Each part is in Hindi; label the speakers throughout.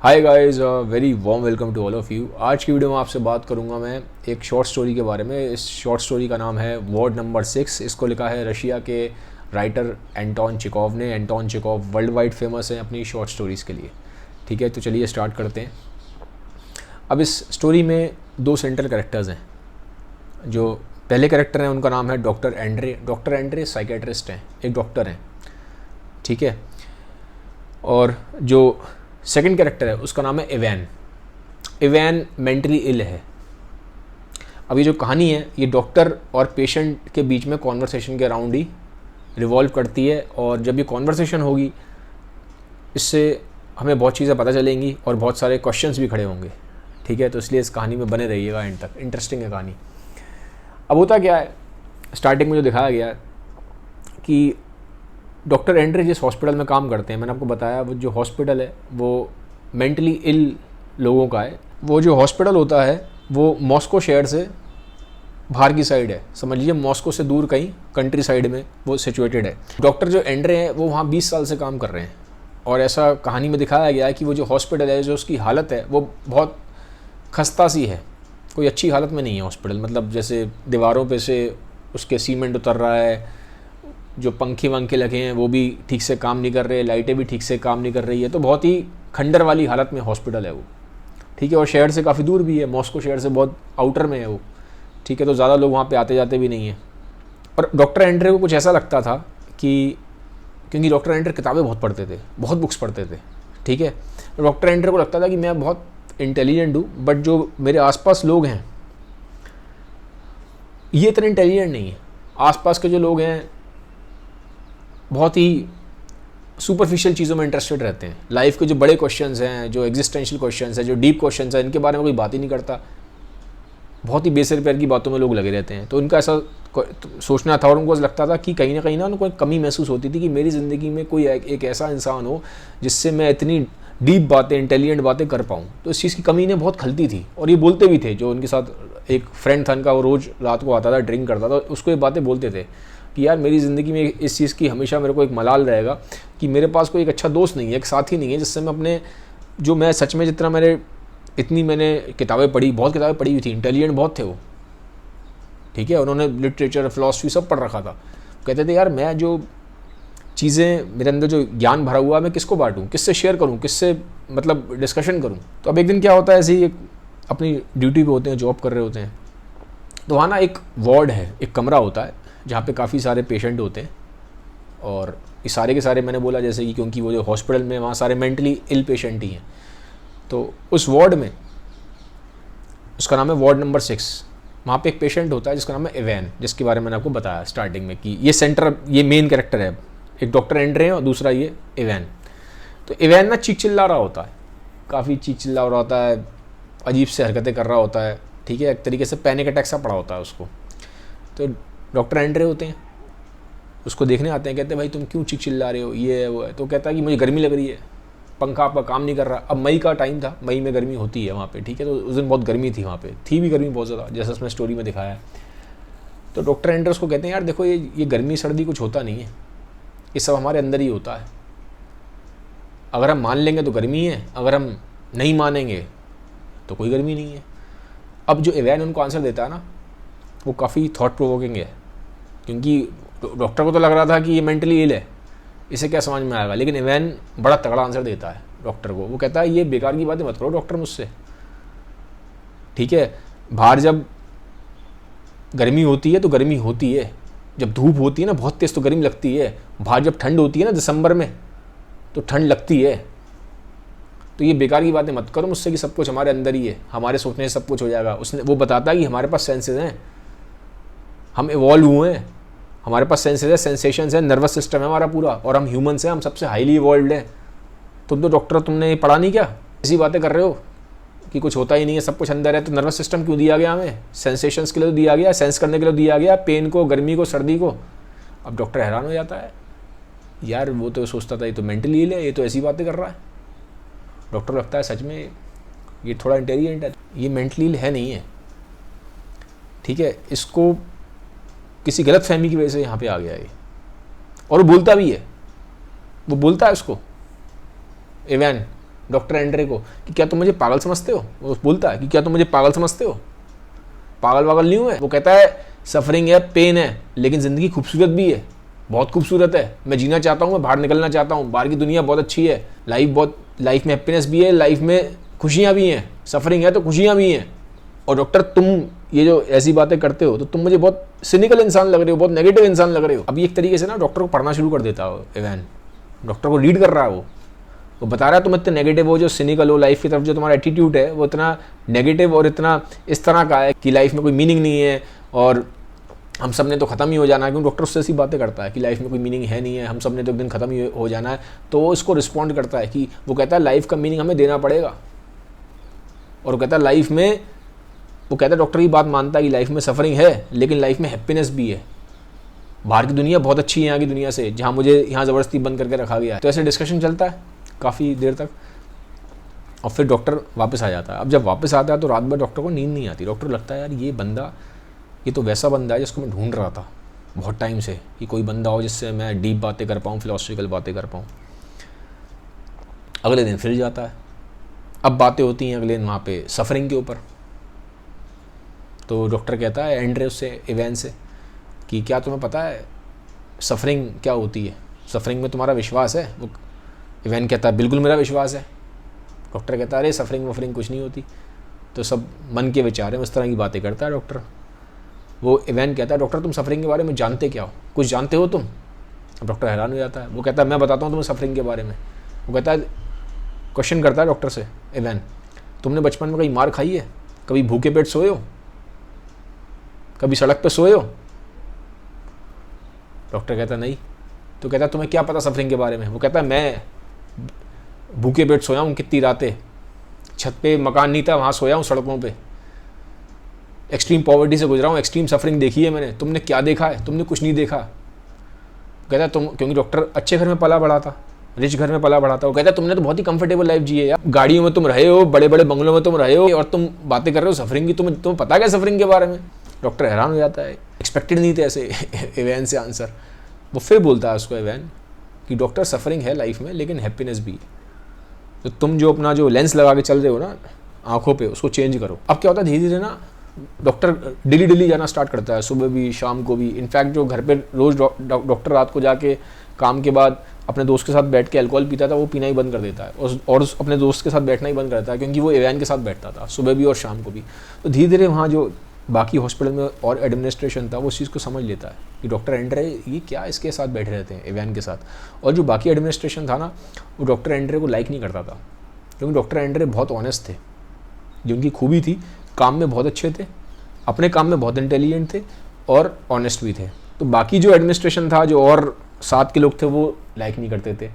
Speaker 1: Hi guys, very warm welcome to all of you. आज की वीडियो में आपसे बात करूंगा मैं एक शॉर्ट स्टोरी के बारे में। इस शॉर्ट स्टोरी का नाम है वार्ड नंबर 6। इसको लिखा है रशिया के राइटर एंटोन चेखोव ने। Anton Chekhov world wide famous हैं अपनी शॉर्ट स्टोरीज़ के लिए। ठीक है, तो चलिए स्टार्ट करते हैं। अब इस स्टोरी में दो सेंट्रल कैरेक्टर्स हैं। जो पहले कैरेक्टर हैं उनका नाम है doctor Andre. Doctor Andre psychiatrist हैं, एक डॉक्टर हैं। ठीक है, और जो सेकंड कैरेक्टर है उसका नाम है इवैन। इवैन मेंटली इल है। अब ये जो कहानी है ये डॉक्टर और पेशेंट के बीच में कॉन्वर्सेशन के अराउंड ही रिवॉल्व करती है, और जब ये कॉन्वर्सेशन होगी इससे हमें बहुत चीज़ें पता चलेंगी और बहुत सारे क्वेश्चंस भी खड़े होंगे। ठीक है, तो इसलिए इस कहानी में बने रहिएगा एंड तक। इंटरेस्टिंग है कहानी। अब होता क्या है, स्टार्टिंग में जो दिखाया गया है कि डॉक्टर एंड्रे जिस हॉस्पिटल में काम करते हैं, मैंने आपको बताया वो जो हॉस्पिटल है वो मेंटली इल लोगों का है। वो जो हॉस्पिटल होता है वो मॉस्को शहर से बाहर की साइड है। समझ लीजिए मॉस्को से दूर कहीं कंट्री साइड में वो सिचुएटेड है। डॉक्टर जो एंड्रे हैं वो वहाँ 20 साल से काम कर रहे हैं, और ऐसा कहानी में दिखाया गया है कि वो जो हॉस्पिटल है, जो उसकी हालत है वो बहुत खस्ता सी है। कोई अच्छी हालत में नहीं है हॉस्पिटल। मतलब जैसे दीवारों पे से उसके सीमेंट उतर रहा है, जो पंखे वंखे लगे हैं वो भी ठीक से काम नहीं कर रहे, लाइटें भी ठीक से काम नहीं कर रही है। तो बहुत ही खंडर वाली हालत में हॉस्पिटल है वो। ठीक है, और शहर से काफ़ी दूर भी है, मॉस्को शहर से बहुत आउटर में है वो। ठीक है, तो ज़्यादा लोग वहाँ पे आते जाते भी नहीं हैं। और डॉक्टर एंड्रे को कुछ ऐसा लगता था कि क्योंकि डॉक्टर एंड्रे किताबें बहुत पढ़ते थे, बहुत बुक्स पढ़ते थे। ठीक है, तो डॉक्टर एंड्रे को लगता था कि मैं बहुत इंटेलिजेंट हूँ, बट जो मेरे आसपास लोग हैं ये इतने इंटेलिजेंट नहीं है। आसपास के जो लोग हैं बहुत ही सुपरफिशियल चीज़ों में इंटरेस्टेड रहते हैं। लाइफ के जो बड़े क्वेश्चंस हैं, जो एग्जिस्टेंशियल क्वेश्चंस हैं, जो डीप क्वेश्चंस हैं, इनके बारे में कोई बात ही नहीं करता। बहुत ही बेसिर पैर की बातों में लोग लगे रहते हैं। तो उनका ऐसा सोचना था, और उनको लगता था कि कहीं ना उनको एक कमी महसूस होती थी कि मेरी ज़िंदगी में कोई एक ऐसा इंसान हो जिससे मैं इतनी डीप बातें, इंटेलिजेंट बातें कर पाऊँ। तो इस चीज़ की कमी इन्हें बहुत खलती थी, और ये बोलते भी थे। जो उनके साथ एक फ्रेंड था उनका, वो रोज़ रात को आता था, ड्रिंक करता था, उसको ये बातें बोलते थे कि यार मेरी ज़िंदगी में इस चीज़ की हमेशा मेरे को एक मलाल रहेगा कि मेरे पास कोई एक अच्छा दोस्त नहीं है, एक साथी नहीं है जिससे मैं अपने जो मैं सच में जितना मैंने किताबें पढ़ी, बहुत किताबें पढ़ी हुई थी, इंटेलिजेंट बहुत थे वो। ठीक है, उन्होंने लिटरेचर, फिलॉसफी सब पढ़ रखा था। कहते थे यार मैं जो चीज़ें मेरे अंदर जो ज्ञान भरा हुआ है मैं किसको बांटूँ, किससे शेयर करूँ, किससे मतलब डिस्कशन करूँ। तो अब एक दिन क्या होता है, ऐसे ही अपनी ड्यूटी पे होते हैं, जॉब कर रहे होते हैं, तो वहाँ ना एक वार्ड है, एक कमरा होता है जहाँ पे काफ़ी सारे पेशेंट होते हैं। और ये सारे के सारे मैंने बोला जैसे कि क्योंकि वो जो हॉस्पिटल में वहाँ सारे मेंटली इल पेशेंट ही हैं। तो उस वार्ड में, उसका नाम है वार्ड नंबर 6, वहाँ पे एक पेशेंट होता है जिसका नाम है इवैन, जिसके बारे में मैंने आपको बताया स्टार्टिंग में कि ये मेन कैरेक्टर है। एक डॉक्टर एंड्रे हैं और दूसरा ये इवैन। तो इवैन ना चीख चिल्ला रहा होता है, काफ़ी चीख चिल्ला रहा होता है, अजीब से हरकतें कर रहा होता है। ठीक है, एक तरीके से पैनिक अटैक सा पड़ा होता है उसको। तो डॉक्टर एंड्रे होते हैं, उसको देखने आते हैं, कहते हैं भाई तुम क्यों चीख चिल्ला रहे हो, ये है वो है। तो कहता है कि मुझे गर्मी लग रही है, पंखा आपका काम नहीं कर रहा। अब मई का टाइम था, मई में गर्मी होती है वहाँ पे। ठीक है, तो उस दिन बहुत गर्मी थी वहाँ पे, थी भी गर्मी बहुत ज़्यादा, जैसा उसमें स्टोरी में दिखाया है। तो डॉक्टर एंड्रे उसको कहते हैं यार देखो ये गर्मी सर्दी कुछ होता नहीं है, ये सब हमारे अंदर ही होता है। अगर हम मान लेंगे तो गर्मी है, अगर हम नहीं मानेंगे तो कोई गर्मी नहीं है। अब जो इवैन उनको आंसर देता है ना, वो काफ़ी थॉट प्रोवोकिंग है, क्योंकि डॉक्टर को तो लग रहा था कि ये मेंटली इल है, इसे क्या समझ में आएगा। लेकिन इवैन बड़ा तगड़ा आंसर देता है डॉक्टर को। वो कहता है ये बेकार की बातें मत करो डॉक्टर मुझसे। ठीक है, बाहर जब गर्मी होती है तो गर्मी होती है, जब धूप होती है ना बहुत तेज़ तो गर्मी लगती है। बाहर जब ठंड होती है ना दिसंबर में तो ठंड लगती है। तो ये बेकार की बातें मत करो मुझसे कि सब कुछ हमारे अंदर ही है, हमारे सोचने से सब कुछ हो जाएगा। उसने वो बताता है कि हमारे पास सेंसेस हैं, हम इवॉल्व हुए हैं, हमारे पास सेंसेस है, सेंसेशंस है, नर्वस सिस्टम है हमारा पूरा, और हम ह्यूमंस हैं, हम सबसे हाईली इवॉल्व्ड हैं। तुम तो डॉक्टर, तुमने ये पढ़ा नहीं क्या, ऐसी बातें कर रहे हो कि कुछ होता ही नहीं है, सब कुछ अंदर है। तो नर्वस सिस्टम क्यों दिया गया हमें, सेंसेशंस के लिए तो दिया गया, सेंस करने के लिए दिया गया, पेन को, गर्मी को, सर्दी को। अब डॉक्टर हैरान हो जाता है, यार वो तो सोचता था ये तो मेंटली इल है, ये तो ऐसी बातें कर रहा है। डॉक्टर लगता है सच में ये थोड़ा इंटेलिजेंट है, ये मेंटली इल है नहीं है। ठीक है, इसको किसी गलत फहमी की वजह से यहाँ पे आ गया ये। और वो बोलता भी है, वो बोलता है उसको इवैन डॉक्टर एंड्रे को कि क्या तुम मुझे पागल समझते हो। वो बोलता है कि क्या तुम मुझे पागल समझते हो, पागल वागल नहीं हूँ मैं। वो कहता है सफरिंग है, पेन है, लेकिन ज़िंदगी खूबसूरत भी है, बहुत खूबसूरत है। मैं जीना चाहता हूँ, मैं बाहर निकलना चाहता हूँ, बाहर की दुनिया बहुत अच्छी है, लाइफ में हैप्पीनेस भी है, लाइफ में खुशियाँ भी हैं। सफरिंग है तो खुशियाँ भी हैं। और डॉक्टर तुम ये जो ऐसी बातें करते हो तो तुम मुझे बहुत सिनिकल इंसान लग रहे हो, बहुत नेगेटिव इंसान लग रहे हो। अभी एक तरीके से ना डॉक्टर को पढ़ना शुरू कर देता हो इवैन, डॉक्टर को रीड कर रहा है वो बता रहा है तुम इतने नेगेटिव हो, जो सिनिकल हो, लाइफ की तरफ जो तुम्हारा एटीट्यूड है वो इतना नेगेटिव और इतना इस तरह का है कि लाइफ में कोई मीनिंग नहीं है और हम सब ने तो ख़त्म ही हो जाना है। क्योंकि डॉक्टर उससे ऐसी बातें करता है कि लाइफ में कोई मीनिंग है नहीं है, हम सब ने तो एक दिन ख़त्म ही हो जाना है। तो वो इसको रिस्पॉन्ड करता है कि वो कहता है लाइफ का मीनिंग हमें देना पड़ेगा। और वो कहता है लाइफ में, वो कहता है डॉक्टर की बात मानता है कि लाइफ में सफरिंग है लेकिन लाइफ में हैप्पीनेस भी है। बाहर की दुनिया बहुत अच्छी है यहाँ की दुनिया से, जहाँ मुझे यहाँ ज़बरदस्ती बंद करके रखा गया है। तो ऐसे डिस्कशन चलता है काफ़ी देर तक और फिर डॉक्टर वापस आ जाता है। अब जब वापस आता है तो रात भर डॉक्टर को नींद नहीं आती। डॉक्टर लगता है यार ये तो वैसा बंदा है जिसको मैं ढूंढ रहा था बहुत टाइम से, कि कोई बंदा हो जिससे मैं डीप बातें कर पाऊँ, फिलोसफिकल बातें कर पाऊँ। अगले दिन फिर जाता है। अब बातें होती हैं अगले दिन वहाँ पे सफरिंग के ऊपर। तो डॉक्टर कहता है एंड्रे उससे, इवैन से, कि क्या तुम्हें पता है सफरिंग क्या होती है, सफरिंग में तुम्हारा विश्वास है। वो इवैन कहता है बिल्कुल मेरा विश्वास है। डॉक्टर कहता है अरे सफरिंग वफरिंग कुछ नहीं होती, तो सब मन के विचार हैं, उस तरह की बातें करता है डॉक्टर। वो इवैन कहता है डॉक्टर तुम सफरिंग के बारे में जानते क्या हो, कुछ जानते हो तुम। अब डॉक्टर हैरान हो जाता है। वो कहता है मैं बताता हूँ तुम्हें सफरिंग के बारे में। वो कहता है, क्वेश्चन करता है डॉक्टर से इवैन, तुमने बचपन में कहीं मार खाई है, कभी भूखे पेट सोए हो, कभी सड़क पे सोए हो। डॉक्टर कहता नहीं। तो कहता है तुम्हें क्या पता सफरिंग के बारे में। वो कहता है मैं भूखे पेट सोया हूँ कितनी रातें, छत पे मकान नहीं था वहाँ सोया हूँ, सड़कों पे एक्सट्रीम पॉवर्टी से गुजरा हूँ, एक्सट्रीम सफरिंग देखी है मैंने। तुमने क्या देखा है, तुमने कुछ नहीं देखा। कहता है तुम, क्योंकि डॉक्टर अच्छे घर में पला बढ़ा था, रिच घर में पला बढ़ा था। वो कहता है तुमने तो बहुत ही कंफर्टेबल लाइफ जी है यार, गाड़ियों में तुम रहे हो, बड़े बड़े बंगलों में तुम रहे हो और तुम बातें कर रहे हो सफरिंग की, तुम्हें पता क्या सफरिंग के बारे में। डॉक्टर हैरान हो जाता है, एक्सपेक्टेड नहीं थे ऐसे इवैन से आंसर। वो फिर बोलता है उसको इवैन कि डॉक्टर सफरिंग है लाइफ में लेकिन हैप्पीनेस भी है। तो तुम जो अपना जो लेंस लगा के चल रहे हो ना आंखों पे, उसको चेंज करो। अब क्या होता है धीरे धीरे ना डॉक्टर डेली जाना स्टार्ट करता है, सुबह भी शाम को भी। इनफैक्ट जो घर पे रोज़ डॉक्टर रात को जाके काम के बाद अपने दोस्त के साथ बैठ के अल्कोहल पीता था, वो पीना ही बंद कर देता है और अपने दोस्त के साथ बैठना ही बंद कर देता है, क्योंकि वो इवैन के साथ बैठता था सुबह भी और शाम को भी। तो धीरे धीरे वहाँ जो बाकी हॉस्पिटल में और एडमिनिस्ट्रेशन था वो उस चीज़ को समझ लेता है कि डॉक्टर एंड्रे ये क्या इसके साथ बैठे रहते हैं इवैन के साथ। और जो बाकी एडमिनिस्ट्रेशन था ना वो डॉक्टर एंड्रे को लाइक नहीं करता था, क्योंकि डॉक्टर एंड्रे बहुत ऑनेस्ट थे। जो उनकी खूबी थी, काम में बहुत अच्छे थे, अपने काम में बहुत इंटेलिजेंट थे और ऑनेस्ट भी थे। तो बाकी जो एडमिनिस्ट्रेशन था, जो और साथ के लोग थे, वो लाइक नहीं करते थे।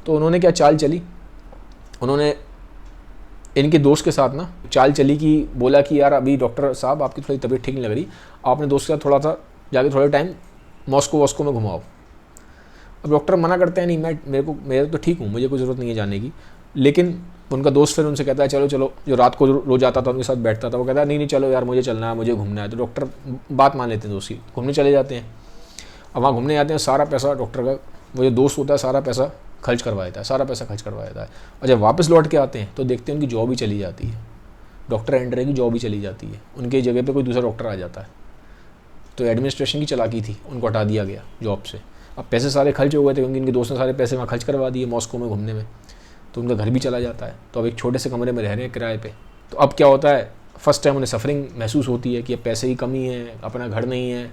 Speaker 1: तो उन्होंने क्या चाल चली, उन्होंने इनके दोस्त के साथ ना चाल चली कि बोला कि यार अभी डॉक्टर साहब आपकी थोड़ी तबीयत ठीक नहीं लग रही, आप अपने दोस्त के साथ थोड़ा सा जाके थोड़े टाइम मॉस्को में घुमाओ। अब डॉक्टर मना करते हैं नहीं, मेरे तो ठीक हूँ, मुझे कोई ज़रूरत नहीं है जाने की। लेकिन उनका दोस्त फिर उनसे कहता है चलो चलो, जो रात को रोज आता था उनके साथ बैठता था, वो कहता है नहीं चलो यार मुझे चलना है, मुझे घूमना है। तो डॉक्टर बात मान लेते हैं दोस्त की, घूमने चले जाते हैं। अब वहाँ घूमने जाते हैं, सारा पैसा डॉक्टर का वो जो दोस्त होता है सारा पैसा खर्च करवा देता है, सारा पैसा खर्च करवा देता है। और जब वापस लौट के आते हैं तो देखते हैं उनकी जॉब ही चली जाती है, डॉक्टर एंड्रे की जॉब ही चली जाती है, उनकी जगह पे कोई दूसरा डॉक्टर आ जाता है। तो एडमिनिस्ट्रेशन की चालाकी थी, उनको हटा दिया गया जॉब से। अब पैसे सारे खर्च हो गए थे, क्योंकि इनके दोस्त ने सारे पैसे वहाँ खर्च करवा दिए मॉस्को में घूमने में। तो उनका घर भी चला जाता है। तो अब एक छोटे से कमरे में रह रहे हैं किराए पे। तो अब क्या होता है, फर्स्ट टाइम उन्हें सफरिंग महसूस होती है कि अब पैसे की कमी है, अपना घर नहीं है।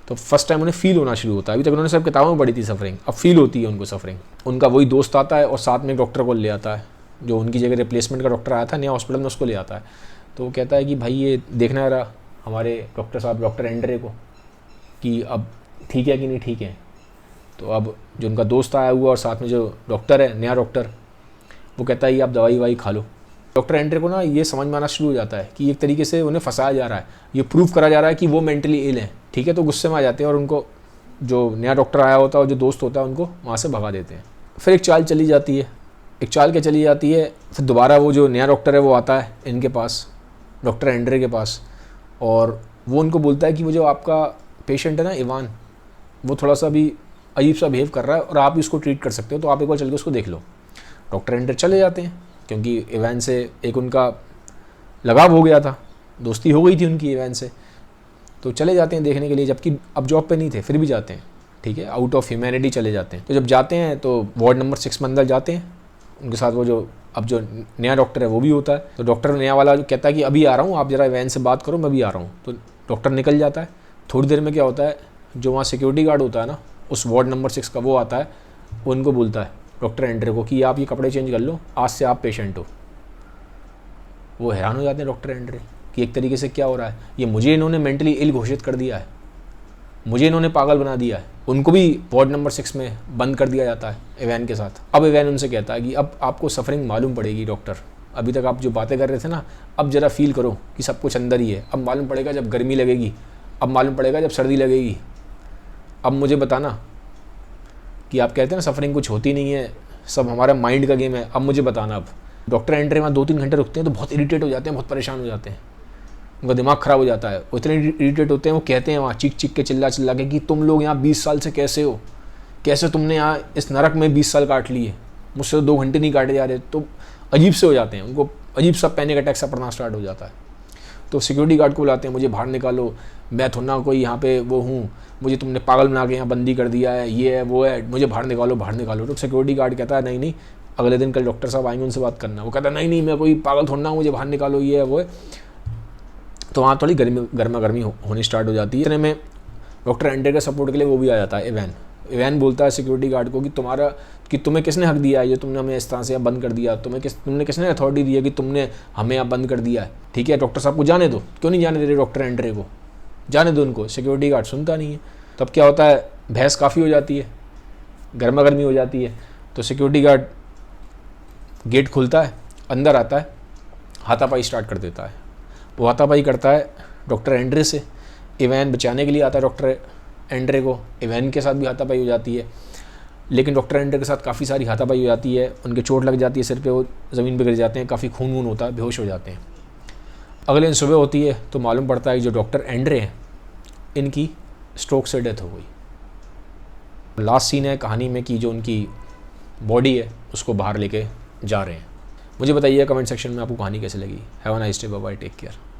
Speaker 1: तो फर्स्ट टाइम उन्हें फील होना शुरू होता है। अभी तक उन्होंने सब किताबों में पढ़ी थी सफरिंग, अब फील होती है उनको सफरिंग। उनका वही दोस्त आता है और साथ में एक डॉक्टर को ले आता है, जो उनकी जगह रिप्लेसमेंट का डॉक्टर आया था नया हॉस्पिटल में, उसको ले आता है। तो वो कहता है कि भाई ये देखना रहा हमारे डॉक्टर साहब, डॉक्टर एंड्रे को, कि अब ठीक है कि नहीं ठीक है। तो अब जो उनका दोस्त आया हुआ और साथ में जो डॉक्टर है नया डॉक्टर, वो कहता है ये आप दवाई ववाई खा लो। डॉक्टर एंड्रे को ना ये समझ में आना शुरू हो जाता है कि एक तरीके से उन्हें फंसाया जा रहा है, ये प्रूव करा जा रहा है कि वो मेंटली इल हैं। ठीक है, तो गुस्से में आ जाते हैं और उनको जो नया डॉक्टर आया होता है और जो दोस्त होता है उनको वहाँ से भगा देते हैं। फिर एक चाल चली जाती है, एक चाल क्या चली जाती है, फिर दोबारा वो जो नया डॉक्टर है वो आता है इनके पास, डॉक्टर एंड्रे के पास, और वो उनको बोलता है कि वो जो आपका पेशेंट है ना इवान, वो थोड़ा सा भी अजीब सा बिहेव कर रहा है और आप इसको ट्रीट कर सकते हो, तो आप एक बार चल के उसको देख लो। डॉक्टर एंड्रे चले जाते हैं, क्योंकि इवैन से एक उनका लगाव हो गया था, दोस्ती हो गई थी उनकी इवैन से, तो चले जाते हैं देखने के लिए, जबकि अब जॉब पे नहीं थे फिर भी जाते हैं, ठीक है, आउट ऑफ ह्यूमैनिटी चले जाते हैं। तो जब जाते हैं तो वार्ड नंबर 6 में अंदर जाते हैं, उनके साथ वो जो अब जो नया डॉक्टर है वो भी होता है। तो डॉक्टर नया वाला जो कहता है कि अभी आ रहा हूँ, आप ज़रा इवैन से बात करो, मैं भी आ रहा हूँ। तो डॉक्टर निकल जाता है। थोड़ी देर में क्या होता है, जो वहाँ सिक्योरिटी गार्ड होता है ना उस वार्ड नंबर 6 का, वो आता है, वो उनको बोलता है डॉक्टर एंड्रे को कि आप ये कपड़े चेंज कर लो, आज से आप पेशेंट हो। वो हैरान हो जाते हैं डॉक्टर एंड्रे कि एक तरीके से क्या हो रहा है, ये मुझे इन्होंने मेंटली इल घोषित कर दिया है, मुझे इन्होंने पागल बना दिया है। उनको भी वार्ड नंबर 6 में बंद कर दिया जाता है इवैन के साथ। अब इवैन उनसे कहता है कि अब आपको सफरिंग मालूम पड़ेगी डॉक्टर, अभी तक आप जो बातें कर रहे थे ना, अब ज़रा फील करो कि सब कुछ अंदर ही है। अब मालूम पड़ेगा जब गर्मी लगेगी, अब मालूम पड़ेगा जब सर्दी लगेगी। अब मुझे बताना कि आप कहते हैं ना सफरिंग कुछ होती नहीं है, सब हमारा माइंड का गेम है, अब मुझे बताना। अब डॉक्टर एंड्रे वहाँ 2-3 घंटे रुकते हैं तो बहुत इरीटेट हो जाते हैं, बहुत परेशान हो जाते हैं, उनका दिमाग ख़राब हो जाता है, वो इतने इरीटेट होते हैं, वो कहते हैं वहाँ चीख चीख के चिल्ला चिल्ला के कि तुम लोग यहाँ 20 साल से कैसे हो, कैसे तुमने यहाँ इस नरक में 20 साल काट लिए, मुझसे तो 2 घंटे नहीं काटे जा रहे। तो अजीब से हो जाते हैं, उनको अजीब सा पैनिक अटैक सा पड़ना स्टार्ट हो जाता है। तो सिक्योरिटी गार्ड को बुलाते हैं, मुझे बाहर निकालो, मैं थोड़ा कोई यहाँ पे वो हूँ, मुझे तुमने पागल बना के यहाँ बंदी कर दिया है, ये है वो है, मुझे बाहर निकालो बाहर निकालो। तो सिक्योरिटी गार्ड कहता है नहीं नहीं, अगले दिन कल डॉक्टर साहब आएंगे, उनसे बात करना। वो कहता है नहीं नहीं, मैं कोई पागल थोड़ा हूँ, मुझे बाहर निकालो, ये है वो है। तो वहाँ थोड़ी गर्मा गर्मी होनी स्टार्ट हो जाती है। इतने में डॉक्टर एंड्रे के सपोर्ट के लिए वो भी आ जाता है इवैन। इवैन बोलता है सिक्योरिटी गार्ड को कि तुम्हें किसने हक दिया है, ये तुमने हमें इस तरह से बंद कर दिया, तुमने किसने अथॉरिटी दी है कि तुमने हमें यहाँ बंद कर दिया है, ठीक है, डॉक्टर साहब को जाने दो। क्यों नहीं जाने दे रहे डॉक्टर एंड्रे को, जाने दो उनको। सिक्योरिटी गार्ड सुनता नहीं है। तब क्या होता है, बहस काफ़ी हो जाती है, गर्मा गर्मी हो जाती है। तो सिक्योरिटी गार्ड गेट खुलता है, अंदर आता है, हाथापाई स्टार्ट कर देता है। वो हाथापाई करता है डॉक्टर एंड्रे से, इवैन बचाने के लिए आता है डॉक्टर एंड्रे को, इवैन के साथ भी हाथापाई हो जाती है। लेकिन डॉक्टर एंड्रे के साथ काफ़ी सारी हाथापाई हो जाती है, उनके चोट लग जाती है सिर पे, वो ज़मीन पे गिर जाते हैं, काफ़ी खून वून होता है, बेहोश हो जाते हैं। अगले दिन सुबह होती है तो मालूम पड़ता है कि जो डॉक्टर एंड्रे हैं इनकी स्ट्रोक से डेथ हो गई। लास्ट सीन है कहानी में कि जो उनकी बॉडी है उसको बाहर लेके जा रहे हैं। मुझे बताइए कमेंट सेक्शन में आपको कहानी कैसे लगी। Have a nice day, bye bye, take care.